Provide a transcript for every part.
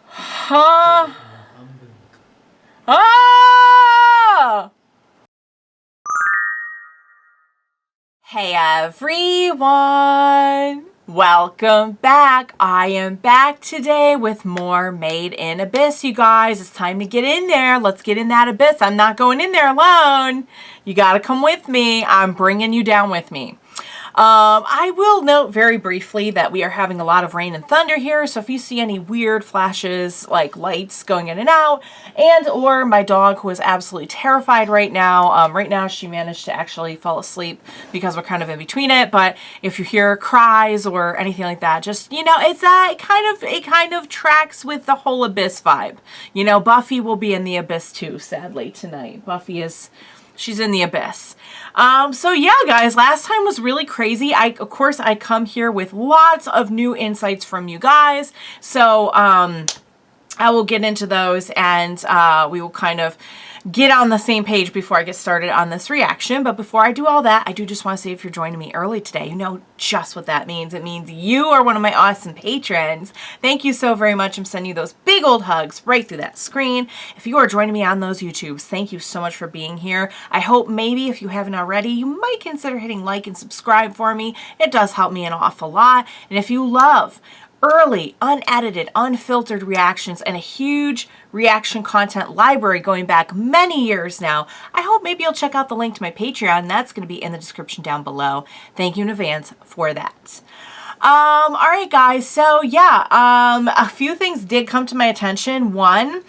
Huh? Ah! Hey everyone! Welcome back. I am back today with more Made in Abyss, you guys. It's time to get in there. Let's get in that abyss. I'm not going in there alone. You gotta come with me. I'm bringing you down with me. I will note very briefly that we are having a lot of rain and thunder here, so if you see any weird flashes, like lights going in and out, and or my dog, who is absolutely terrified right now, she managed to actually fall asleep because we're kind of in between it, but if you hear cries or anything like that, just, you know, it's it kind of tracks with the whole Abyss vibe. You know, Buffy will be in the Abyss too, sadly, tonight. She's in the Abyss. So yeah, guys, last time was really crazy. Of course, I come here with lots of new insights from you guys. So, I will get into those and, we will kind of get on the same page before I get started on this reaction. But before I do all that, I do just want to say if you're joining me early today, you know just what that means. It means you are one of my awesome patrons. Thank you so very much. I'm sending you those big old hugs right through that screen. If you are joining me on those YouTubes, thank you so much for being here. I hope maybe if you haven't already, you might consider hitting like and subscribe for me. It does help me an awful lot. And if you love early, unedited, unfiltered reactions and a huge reaction content library going back many years now, I hope maybe you'll check out the link to my Patreon. That's going to be in the description down below. Thank you in advance for that. All right, guys. So yeah, a few things did come to my attention. One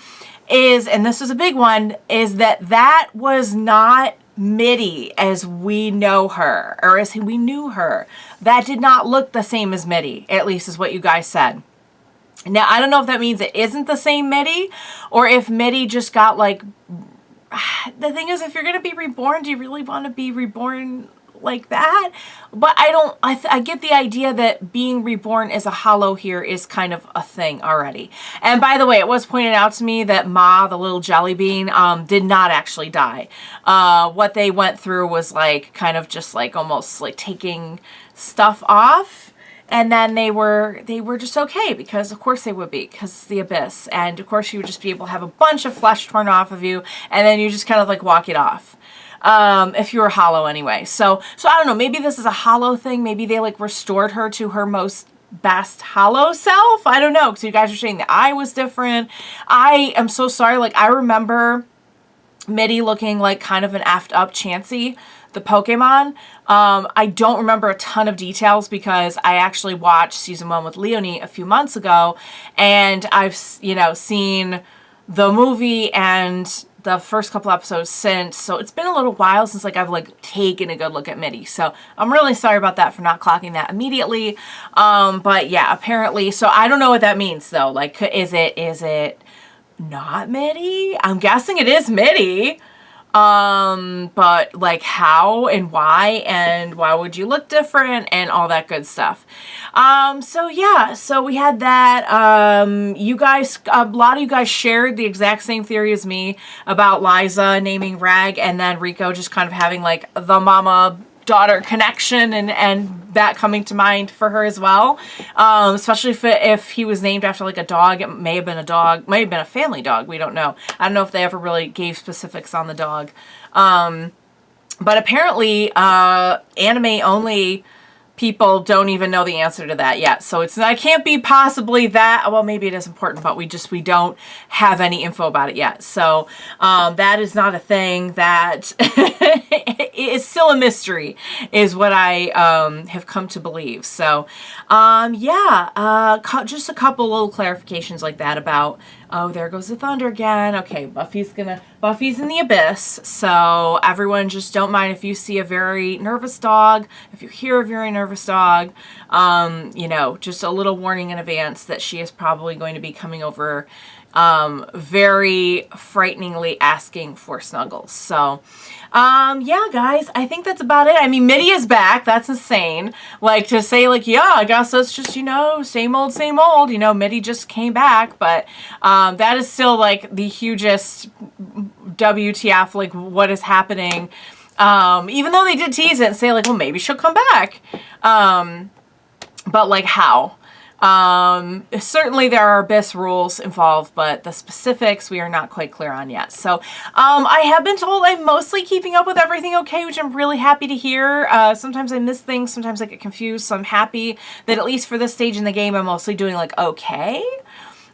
is, and this was a big one, is that was not Mitty as we know her, or as we knew her. That did not look the same as Mitty, at least is what you guys said. Now, I don't know if that means it isn't the same Mitty, or if Mitty just got like... The thing is, if you're going to be reborn, do you really want to be reborn like that? But I get the idea that being reborn as a hollow here is kind of a thing already. And by the way, it was pointed out to me that Ma, the little jelly bean, did not actually die. What they went through was like kind of just like almost like taking stuff off. And then they were just okay, because of course they would be, because it's the Abyss. And of course you would just be able to have a bunch of flesh torn off of you, and then you just kind of like walk it off. If you were hollow anyway. So I don't know, maybe this is a hollow thing. Maybe they like restored her to her most best hollow self. I don't know, because you guys are saying the eye was different. I am so sorry. Like, I remember Mitty looking like kind of an effed up Chansey, the Pokemon. I don't remember a ton of details because I actually watched season 1 with Leonie a few months ago, and I've, you know, seen the movie and the first couple episodes since, so it's been a little while since like I've like taken a good look at Mitty. So I'm really sorry about that for not clocking that immediately. But yeah, apparently, so I don't know what that means though. Like, is it not Mitty? I'm guessing it is Mitty. But like how and why would you look different and all that good stuff. So yeah, so we had that. You guys, a lot of you guys shared the exact same theory as me about Liza naming Rag, and then RIKO just kind of having like the mama daughter connection and that coming to mind for her as well. Especially if he was named after like a dog. It may have been a dog, might have been a family dog, we don't know. I don't know if they ever really gave specifics on the dog. But apparently anime only people don't even know the answer to that yet. So it can't be possibly that. Well, maybe it is important, but we don't have any info about it yet. So that is not a thing. That is still a mystery, is what I have come to believe. So yeah, just a couple little clarifications like that about, oh, there goes the thunder again. Okay, Buffy's in the Abyss. So everyone just don't mind if you see a very nervous dog, if you hear a very nervous dog, you know, just a little warning in advance that she is probably going to be coming over very frighteningly asking for snuggles. So yeah, guys, I think that's about it. I mean, Mitty is back. That's insane. Like, to say, like, yeah, I guess that's just, you know, same old, you know, Mitty just came back. But that is still, like, the hugest WTF, like, what is happening? Even though they did tease it and say, like, well, maybe she'll come back. But, like, how? Certainly there are abyss rules involved, but the specifics we are not quite clear on yet. So, I have been told I'm mostly keeping up with everything okay, which I'm really happy to hear. Sometimes I miss things, sometimes I get confused, so I'm happy that at least for this stage in the game, I'm mostly doing like okay.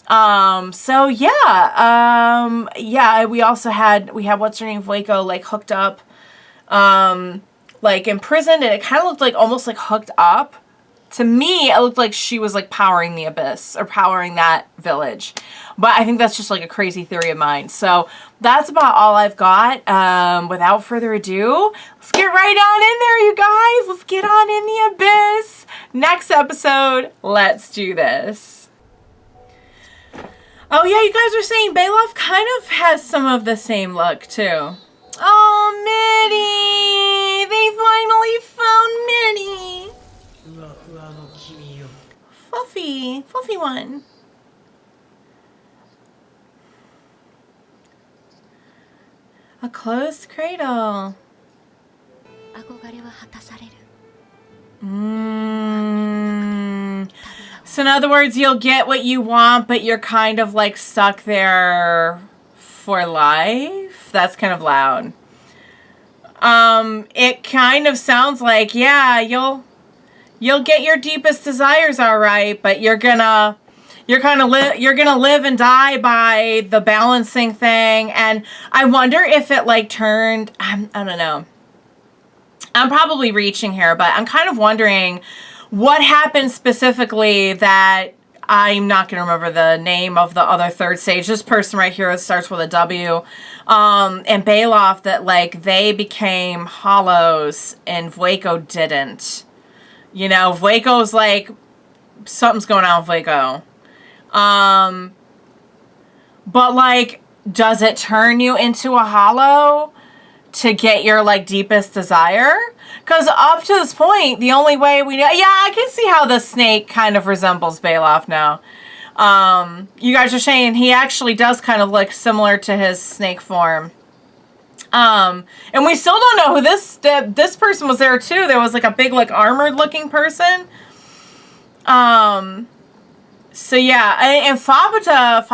So yeah, yeah, we had what's her name, Vueko, like hooked up, like imprisoned, and it kind of looked like almost like hooked up. To me, it looked like she was like powering the abyss or powering that village. But I think that's just like a crazy theory of mine. So that's about all I've got. Without further ado, let's get right on in there, you guys. Let's get on in the abyss. Next episode, let's do this. Oh yeah, you guys were saying Belaf kind of has some of the same look too. Oh, Mitty! They finally found Mitty! Fluffy. Fluffy one. A closed cradle. So in other words, you'll get what you want, but you're kind of like stuck there for life. That's kind of loud. It kind of sounds like, yeah, you'll get your deepest desires, all right, but you're gonna live and die by the balancing thing. And I wonder if it like turned, I don't know. I'm probably reaching here, but I'm kind of wondering what happened specifically that I'm not going to remember the name of the other third stage. This person right here starts with a W. And Belaf, that like they became hollows and Vueko didn't. You know, Vueko's like, something's going on with Vueko. But like, does it turn you into a hollow to get your like deepest desire? Because up to this point, the only way we know, yeah, I can see how the snake kind of resembles Belaf now. You guys are saying he actually does kind of look similar to his snake form. And we still don't know who this person was there too. There was like a big like armored looking person. So yeah, and Fabata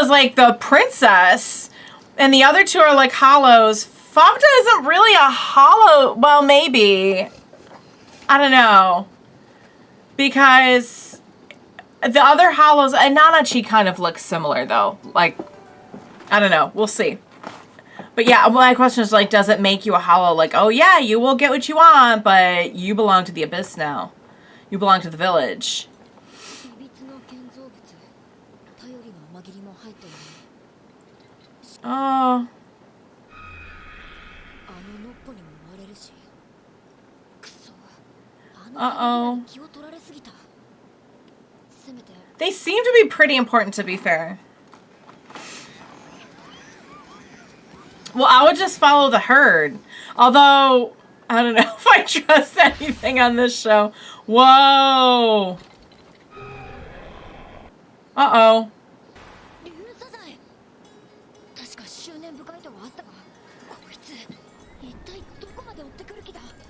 is like the princess, and the other two are like hollows. Fabata isn't really a hollow. Well, maybe. I don't know. Because the other hollows, and Nanachi kind of looks similar though. Like, I don't know. We'll see. But yeah, my question is like, does it make you a hollow? Like, oh yeah, you will get what you want, but you belong to the abyss now. You belong to the village. Oh. Uh-oh. They seem to be pretty important, to be fair. Well, I would just follow the herd. Although, I don't know if I trust anything on this show. Whoa. Uh-oh.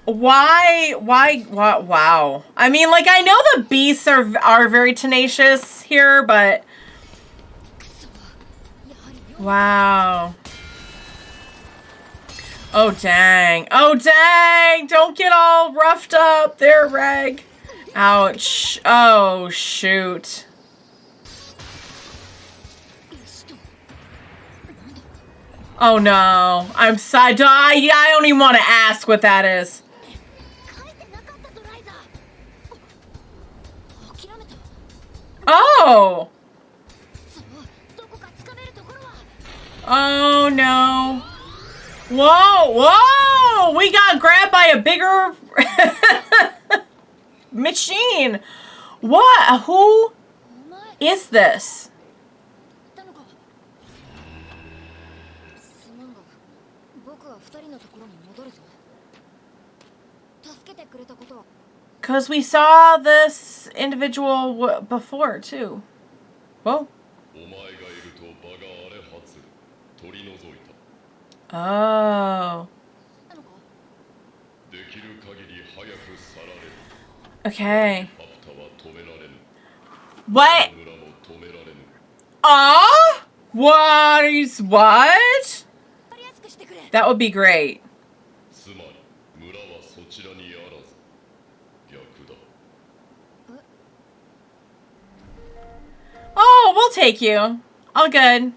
Why, wow. I mean, like, I know the beasts are very tenacious here, but... Wow. Oh, dang. Oh, dang! Don't get all roughed up there, Reg. Ouch. Oh, shoot. Oh, no. I'm sorry. I don't even want to ask what that is. Oh! Oh, no. Whoa, whoa! We got grabbed by a bigger machine. What? Who is this? Because we saw this individual before, too. Whoa. Oh. Okay. What? Ah? What? What? That would be great. Oh, we'll take you. All good.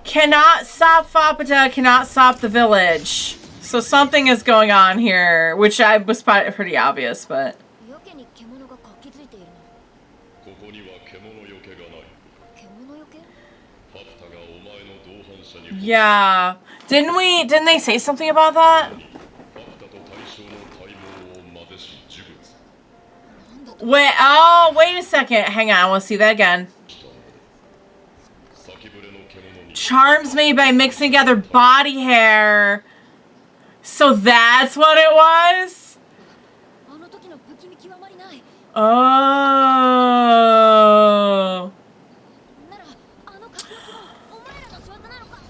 Cannot stop Fapata, cannot stop the village. So something is going on here, which I was pretty obvious, but... Yeah. Didn't they say something about that? Wait a second. Hang on, I want to see that again. Charms made by mixing together body hair. So that's what it was? Oh.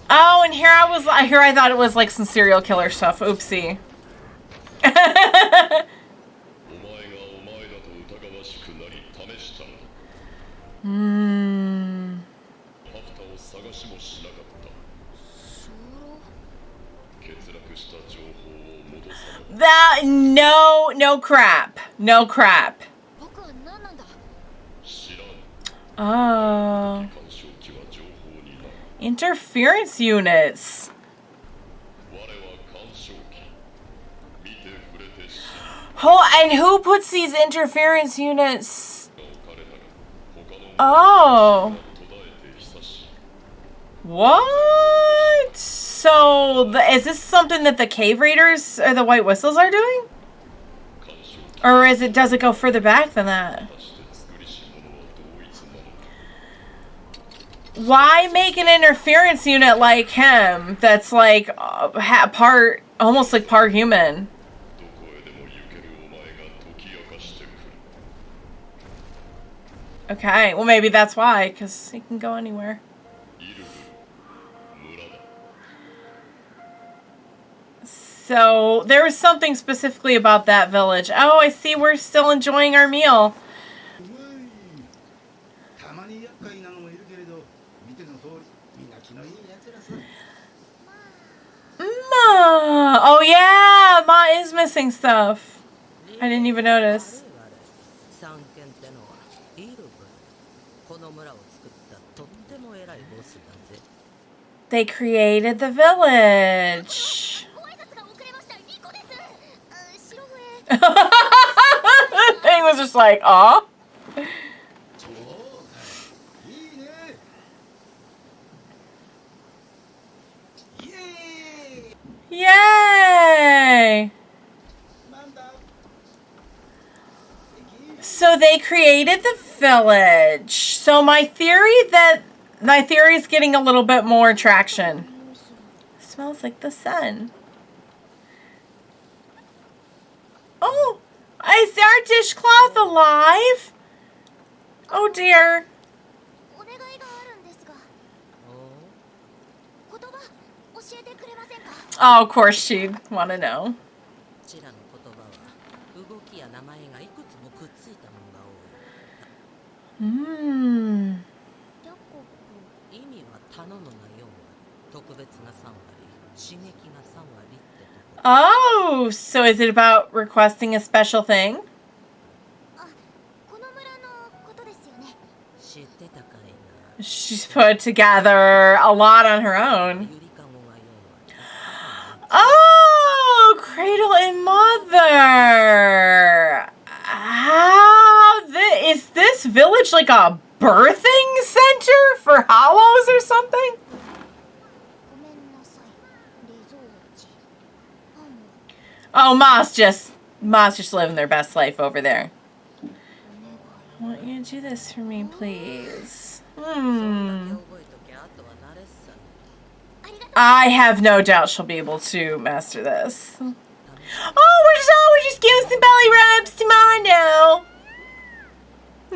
Oh, and here I thought it was like some serial killer stuff. Oopsie. No crap. No crap. Oh. Interference units. And who puts these interference units? Oh. What? So, is this something that the Cave Raiders or the White Whistles are doing? Or does it go further back than that? Why make an interference unit like him that's like almost like part human? Okay, well maybe that's why, because he can go anywhere. So, there was something specifically about that village. Oh, I see we're still enjoying our meal. Ma! Oh yeah! Ma is missing stuff. I didn't even notice. They created the village. He was just like, aw. Yay! So they created the village. So my theory is getting a little bit more traction. It smells like the sun. Oh, is our dishcloth alive? Oh dear. Oh, of course she'd want to know. Hmm. Oh, so is it about requesting a special thing? She's put together a lot on her own. Oh, Cradle and Mother. Is this village like a birthing center for hollows or something? Oh, Ma's just living their best life over there. I want you to do this for me, please. I have no doubt she'll be able to master this. Oh, we're just giving some belly rubs to Ma now.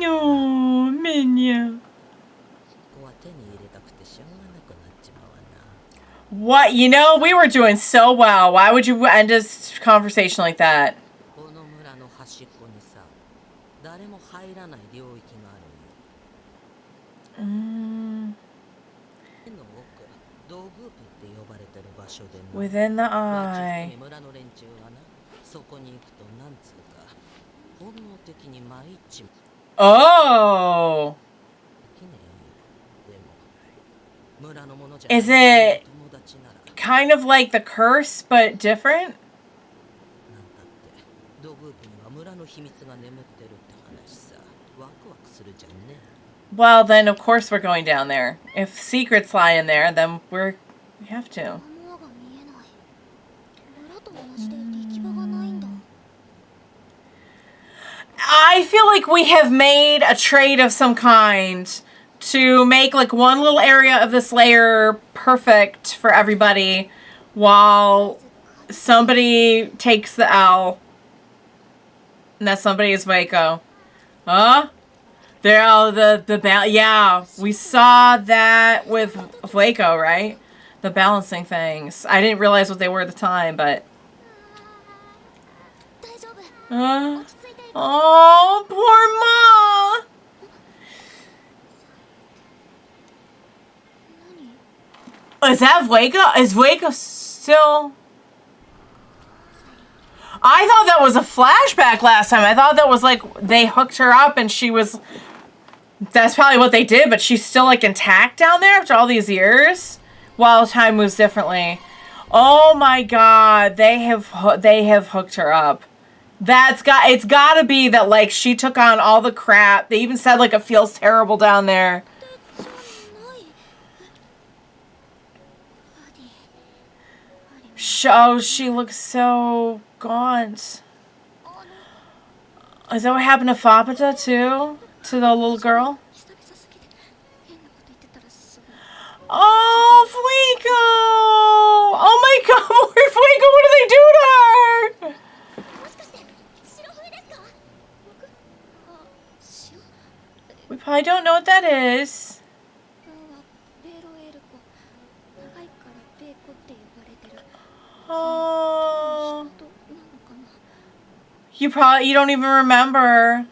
Oh, Minya. What? You know, we were doing so well. Why would you end this conversation like that? Within the eye. Oh! Is it kind of like the curse, but different? Well, then of course we're going down there. If secrets lie in there, then we have to. I feel like we have made a trade of some kind to make like one little area of this layer perfect for everybody while somebody takes the L. And that somebody is Vueko. Huh? There, yeah, we saw that with Vueko, right? The balancing things. I didn't realize what they were at the time, but... oh, poor Ma! Is that Vueko? Is Vueko still... I thought that was a flashback last time. I thought that was like they hooked her up and she was... That's probably what they did, but she's still like intact down there after all these years? While time moves differently. Oh my god, they have hooked her up. It's gotta be that like she took on all the crap. They even said like it feels terrible down there. Oh, she looks so gaunt. Is that what happened to Fapata too? To the little girl? Oh, Vueko! Oh my god, poor Vueko, what did they do to her? We probably don't know what that is. Oh. You don't even remember.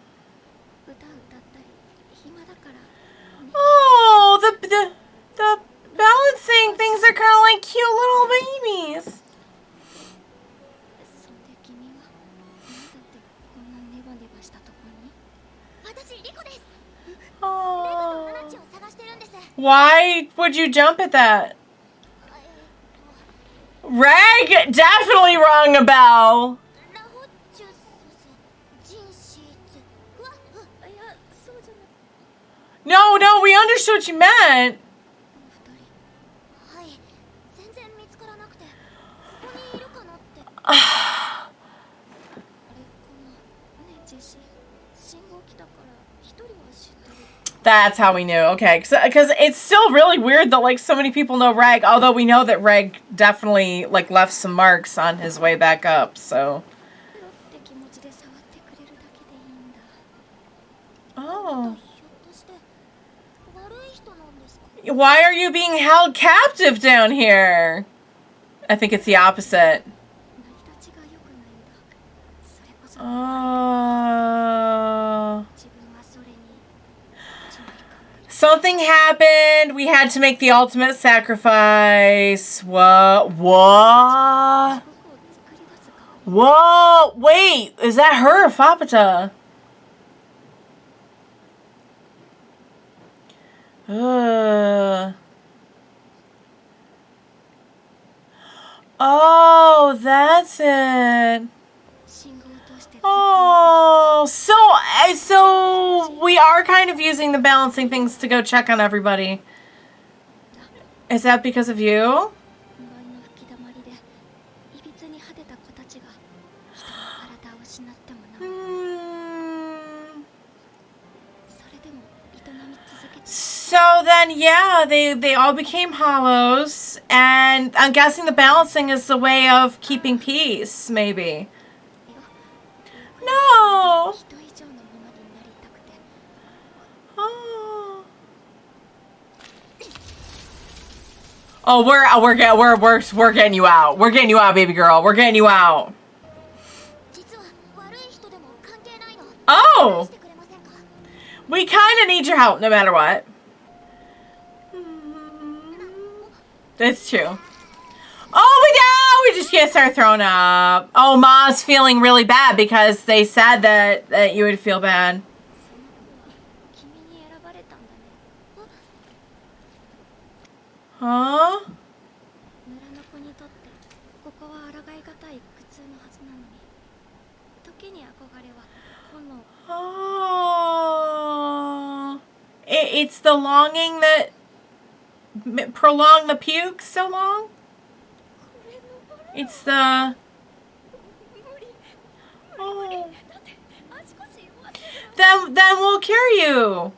Oh, the balancing things are kind of like cute little babies. Oh. Why would you jump at that? Reg definitely rang a bell. No, we understood what you meant. That's how we knew. Okay, because it's still really weird that like so many people know Reg, although we know that Reg definitely like left some marks on his way back up. So. Oh. Why are you being held captive down here? I think it's the opposite. Oh. Something happened. We had to make the ultimate sacrifice. What? Whoa. Wait. Is that her or Fapata? Oh, that's it. Oh, so we are kind of using the balancing things to go check on everybody. Is that because of you? So then, yeah, they all became hollows, and I'm guessing the balancing is the way of keeping peace, maybe. No. Oh, we're getting you out. We're getting you out, baby girl. We're getting you out. Oh! We kind of need your help no matter what. That's true. Oh, we just can't start throwing up. Oh, Ma's feeling really bad because they said that you would feel bad. Huh? Oh. It's the longing that prolonged the puke so long? It's the... Oh. Then we'll carry you.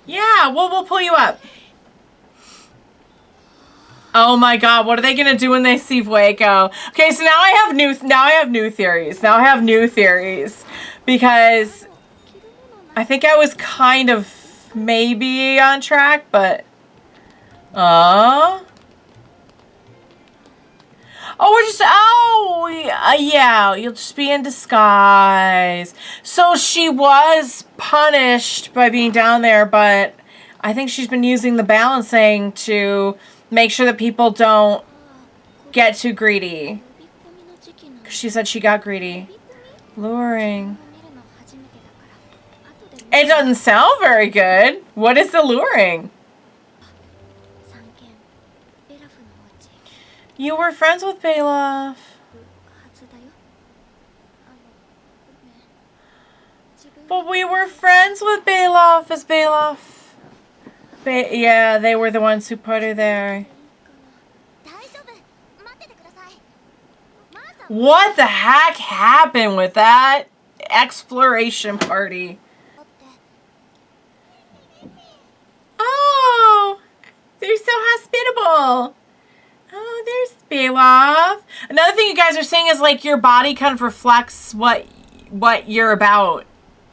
Yeah, we'll pull you up. Oh my god, what are they gonna do when they see Vueko? Okay, so now I have new theories. Now I have new theories. Because I think I was kind of maybe on track, but oh, we're just, yeah, you'll just be in disguise. So she was punished by being down there, but I think she's been using the balancing to make sure that people don't get too greedy. She said she got greedy. Luring. It doesn't sound very good. What is the luring? You were friends with Belaf. But we were friends with Belaf as Belaf. Yeah, they were the ones who put her there. What the heck happened with that exploration party? Oh, they're so hospitable. Oh, there's Belaf. Another thing you guys are saying is like your body kind of reflects what you're about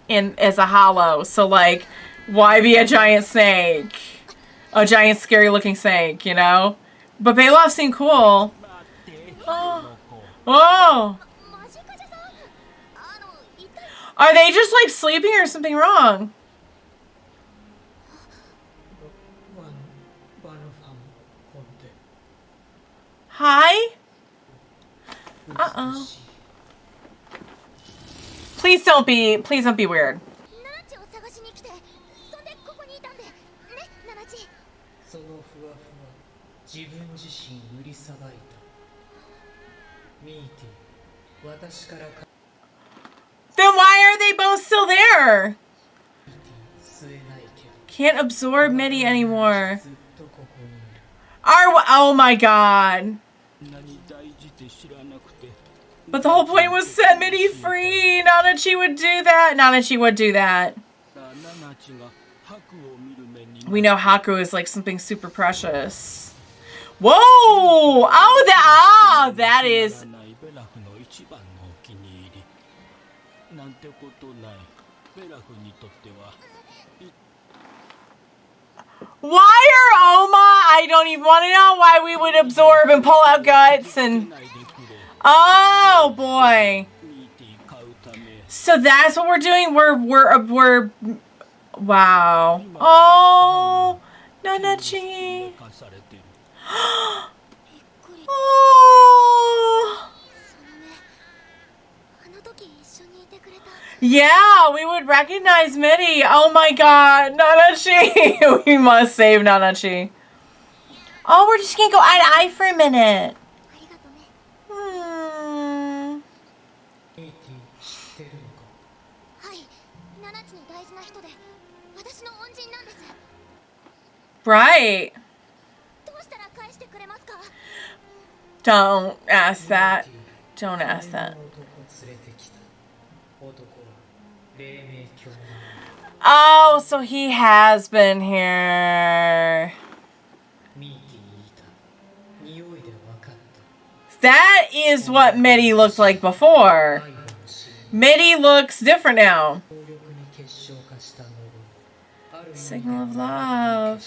as a hollow. So like, why be a giant snake? A giant scary looking snake, you know? But Belaf seemed cool. Oh. Oh. Are they just like sleeping or something wrong? Hi? Uh-oh. Please don't be weird. Then why are they both still there? Can't absorb Mitty anymore. Oh my god. But the whole point was set Mitty free. Nanachi would do that. Nanachi would do that. We know Haku is like something super precious. Whoa! Oh, that is... Why are Oma? I don't even want to know why we would absorb and pull out guts and... Oh boy. So that's what we're doing. We're wow. Oh, Nanachi. Oh. Yeah, we would recognize Mitty. Oh my god, Nanachi. We must save Nanachi. Oh, we're just gonna go eye to eye for a minute. Right. Don't ask that. Don't ask that. Oh, so he has been here. That is what Mitty looked like before. Mitty looks different now. Signal of love.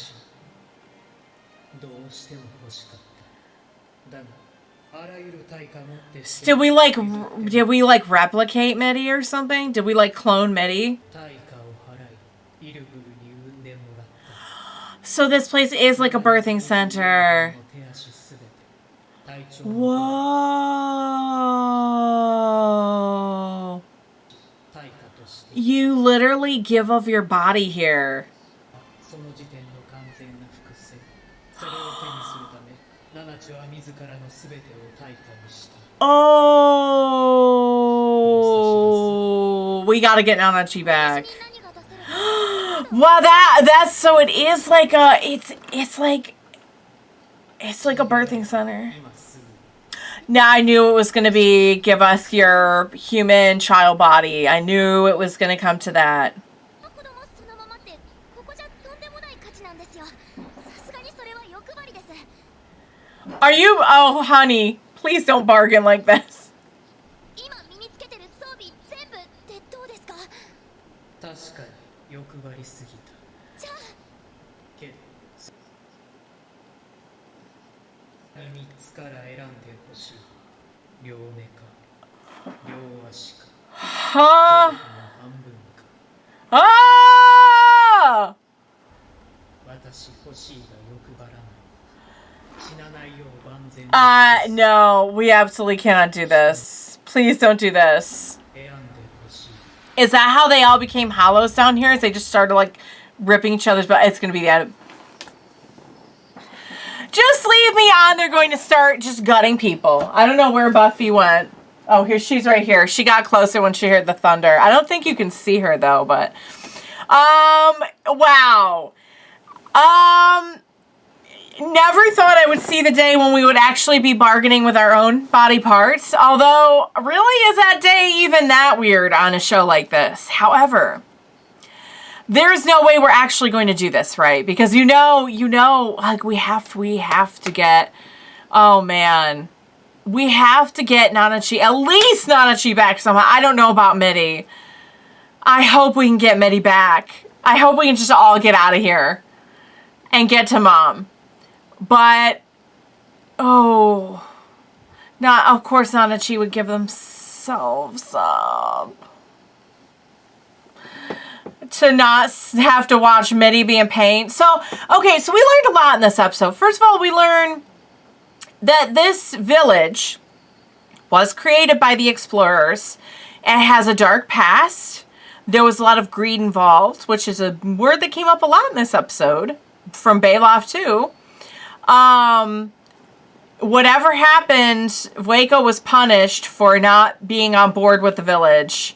Did we like replicate Mitty or something? Did we like clone Mitty? So this place is like a birthing center. Whoa. You literally give of your body here. Oh, we gotta get Nanachi back. Wow, that's so it is like a it's like a birthing center. Now I knew it was gonna be give us your human child body. I knew it was gonna come to that. Are you? Oh, honey, please don't bargain like this. Huh? Ah! No, we absolutely cannot do this. Please don't do this. Is that how they all became hollows down here? Is they just started like ripping each other's butt? It's gonna be the end. Just leave me on. They're going to start just gutting people. I don't know where Buffy went. Oh, here she's right here. She got closer when she heard the thunder. I don't think you can see her though, but wow. Never thought I would see the day when we would actually be bargaining with our own body parts. Although, really, is that day even that weird on a show like this? However, there's no way we're actually going to do this, right? Because you know, like we have to get, oh man, we have to get Nanachi, at least Nanachi back somehow. I don't know about Mitty. I hope we can get Mitty back. I hope we can just all get out of here and get to Mom. But, oh, not, of course Nanachi would give themselves up. To not have to watch Mitty be in pain. So, okay, so we learned a lot in this episode. First of all, we learned that this village was created by the explorers and has a dark past. There was a lot of greed involved, which is a word that came up a lot in this episode from Belaf too. Whatever happened, Vueko was punished for not being on board with the village.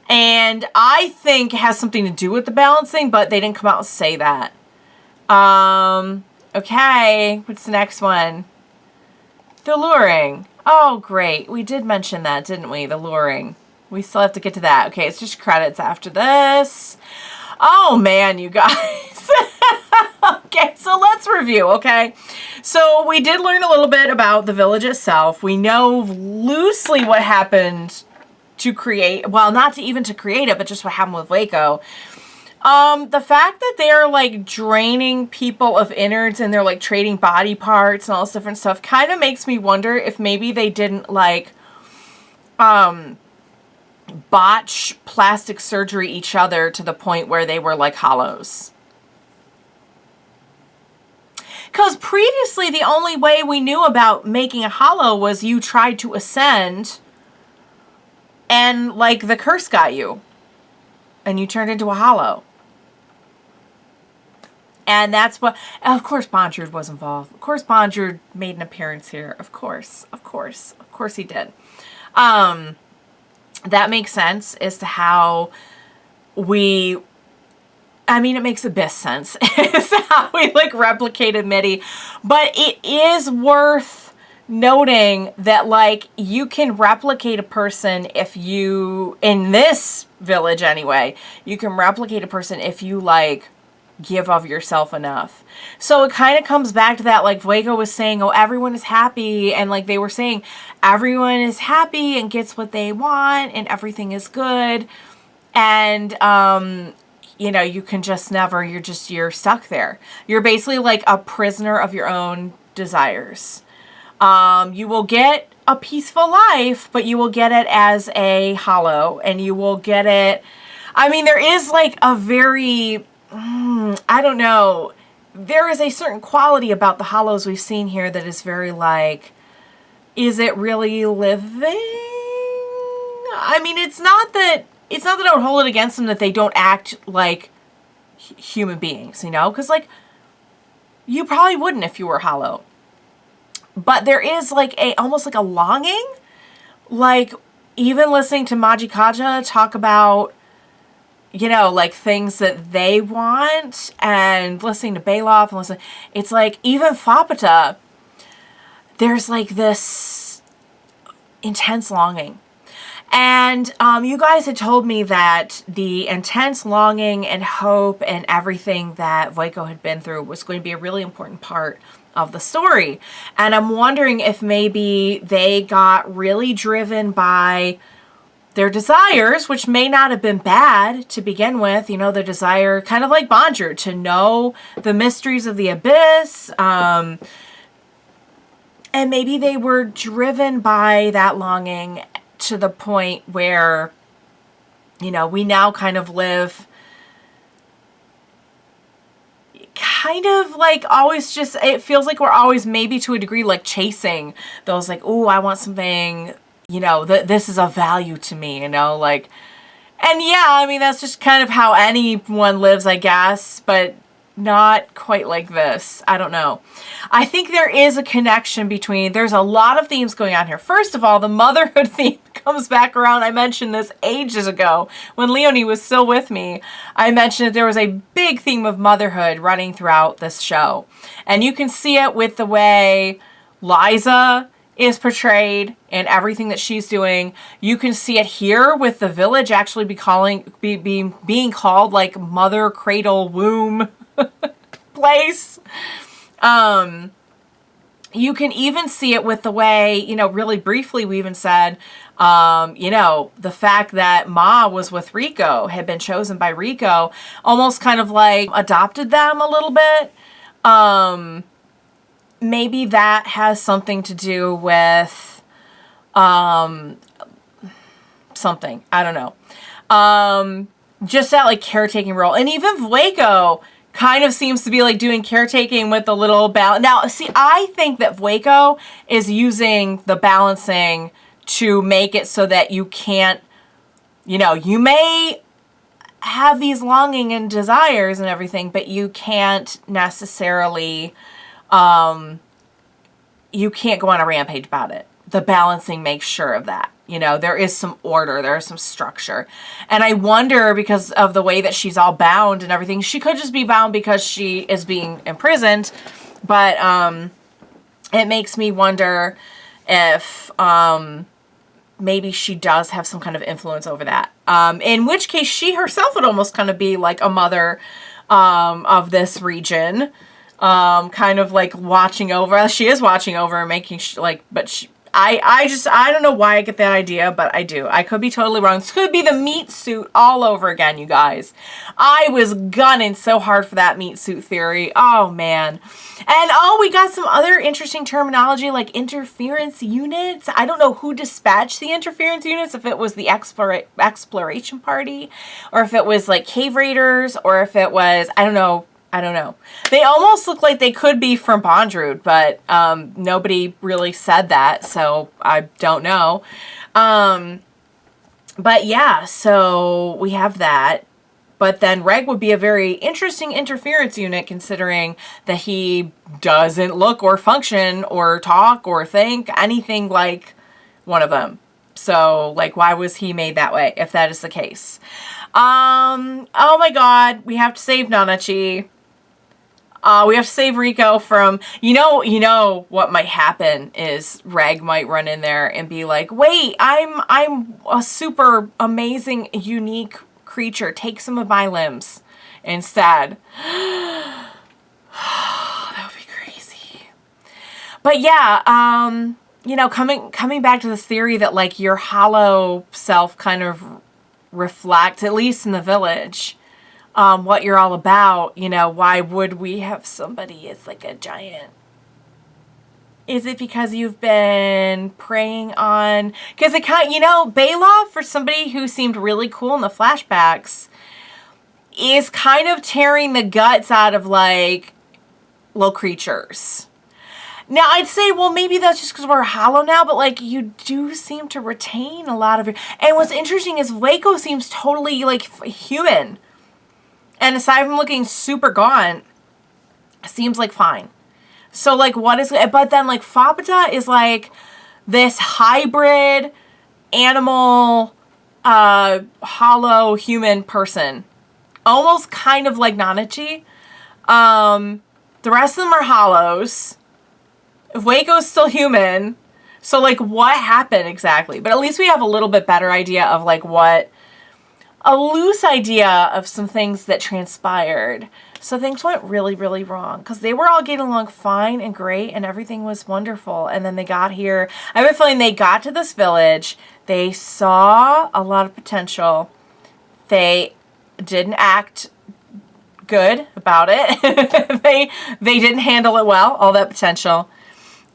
And I think it has something to do with the balancing, but they didn't come out and say that. Okay, what's the next one? The luring. Oh, great. We did mention that, didn't we? The luring. We still have to get to that. Okay, it's just credits after this. Oh, man, you guys. Okay, so let's review, okay? So we did learn a little bit about the village itself. We know loosely what happened to create, well, not to even to create it, but just what happened with Vueko. The fact that they're like draining people of innards and they're like trading body parts and all this different stuff kind of makes me wonder if maybe they didn't like botch plastic surgery each other to the point where they were like hollows. Because previously the only way we knew about making a hollow was you tried to ascend and like the curse got you and you turned into a hollow. And that's what, of course Bonjard was involved. Of course Bonjard made an appearance here. Of course he did. That makes sense as to how we, I mean, it makes the best sense as to how we like replicated Mitty. But it is worth noting that like you can replicate a person if you, in this village anyway, you can replicate a person if you like give of yourself enough. So it kind of comes back to that, like Vueko was saying, oh, everyone is happy, and like they were saying everyone is happy and gets what they want and everything is good, and you know, you can just never, you're stuck there. You're basically like a prisoner of your own desires. You will get a peaceful life, but you will get it as a hollow, and you will get it. I mean, there is like a very, I don't know. There is a certain quality about the hollows we've seen here that is very like, is it really living? I mean, it's not that I would hold it against them that they don't act like human beings, you know? Because, like, you probably wouldn't if you were hollow. But there is, like, almost like a longing. Like, even listening to Majikaja talk about, you know, like, things that they want, and listening to Belaf, and listening, it's like, even Fapata, there's, like, this intense longing. And you guys had told me that the intense longing and hope and everything that Vueko had been through was going to be a really important part of the story. And I'm wondering if maybe they got really driven by their desires, which may not have been bad to begin with. You know, their desire, kind of like Bonjour, to know the mysteries of the abyss. And maybe they were driven by that longing to the point where, you know, we now kind of live kind of like always just, it feels like we're always maybe to a degree like chasing those like, oh, I want something, you know, this is of value to me, you know, like, and yeah, I mean, that's just kind of how anyone lives, I guess, but not quite like this. I don't know. I think there is a connection between, there's a lot of themes going on here. First of all, the motherhood theme comes back around. I mentioned this ages ago when Leonie was still with me. I mentioned that there was a big theme of motherhood running throughout this show. And you can see it with the way Liza is portrayed and everything that she's doing. You can see it here with the village actually being called like mother, cradle, womb place. You can even see it with the way, you know, really briefly we even said, you know, the fact that Ma was with RIKO, had been chosen by RIKO, almost kind of like adopted them a little bit. Maybe that has something to do with something. I don't know. Just that like caretaking role. And even Vueko kind of seems to be like doing caretaking with the little balance. Now, see, I think that Vueko is using the balancing to make it so that you can't, you know, you may have these longing and desires and everything, but you can't necessarily, you can't go on a rampage about it. The balancing makes sure of that. You know, there is some order, there is some structure. And I wonder, because of the way that she's all bound and everything, she could just be bound because she is being imprisoned. But it makes me wonder if maybe she does have some kind of influence over that. In which case, she herself would almost kind of be like a mother of this region. Kind of like watching over. She is watching over and making like, but she, I don't know why I get that idea, but I do. I could be totally wrong. This could be the meat suit all over again, you guys. I was gunning so hard for that meat suit theory. Oh, man. And, oh, we got some other interesting terminology like interference units. I don't know who dispatched the interference units, if it was the exploration party, or if it was like cave raiders, or if it was, I don't know. They almost look like they could be from Bondrewd, but nobody really said that, so I don't know. But yeah, so we have that. But then Reg would be a very interesting interference unit, considering that he doesn't look or function or talk or think anything like one of them. So, like, why was he made that way, if that is the case? Oh my god, we have to save Nanachi. We have to save RIKO from, you know what might happen is Reg might run in there and be like, wait, I'm a super amazing, unique creature. Take some of my limbs instead. That would be crazy. But yeah, you know, coming back to this theory that like your hollow self kind of reflects, at least in the village, what you're all about, you know, why would we have somebody as like a giant Is it because you've been preying on... Because it kind of, you know, Belaf, for somebody who seemed really cool in the flashbacks, is kind of tearing the guts out of, like, little creatures. Now, I'd say, well, maybe that's just because we're hollow now, but, like, you do seem to retain a lot of your... And what's interesting is Vueko seems totally, like, human. And aside from looking super gaunt, seems, like, fine. So, like, what is... But then, like, Fabata is, like, this hybrid animal, hollow human person. Almost kind of like Nanachi. The rest of them are hollows. Vueko's still human. So, like, what happened exactly? But at least we have a little bit better idea of, like, what... A loose idea of some things that transpired. So things went really, really wrong. Because they were all getting along fine and great. And everything was wonderful. And then they got here. I have a feeling they got to this village. They saw a lot of potential. They didn't act good about it. they didn't handle it well. All that potential.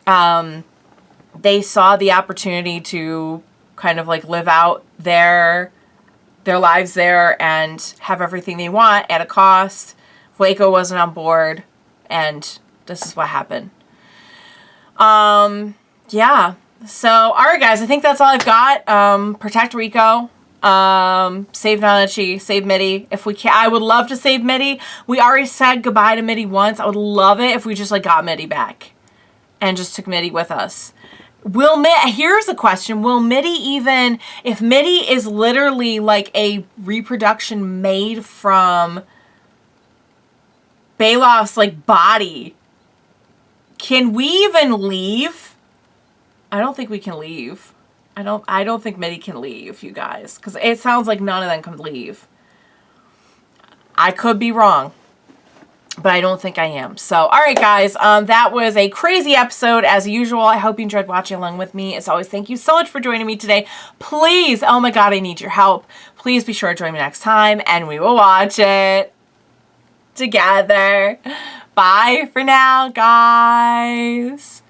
They saw the opportunity to kind of like live out their lives there and have everything they want at a cost. Vueko wasn't on board, and this is what happened. Yeah. So, alright guys, I think that's all I've got. Protect RIKO. Save Nanachi. Save Mitty. If we can, I would love to save Mitty. We already said goodbye to Mitty once. I would love it if we just like got Mitty back. And just took Mitty with us. Here's a question. Will Mitty even, if Mitty is literally like a reproduction made from Belaf's like body, can we even leave? I don't think we can leave. I don't think Mitty can leave, you guys. Because it sounds like none of them can leave. I could be wrong. But I don't think I am. So, all right, guys. That was a crazy episode, as usual. I hope you enjoyed watching along with me. As always, thank you so much for joining me today. Please, oh my God, I need your help. Please be sure to join me next time, and we will watch it together. Bye for now, guys.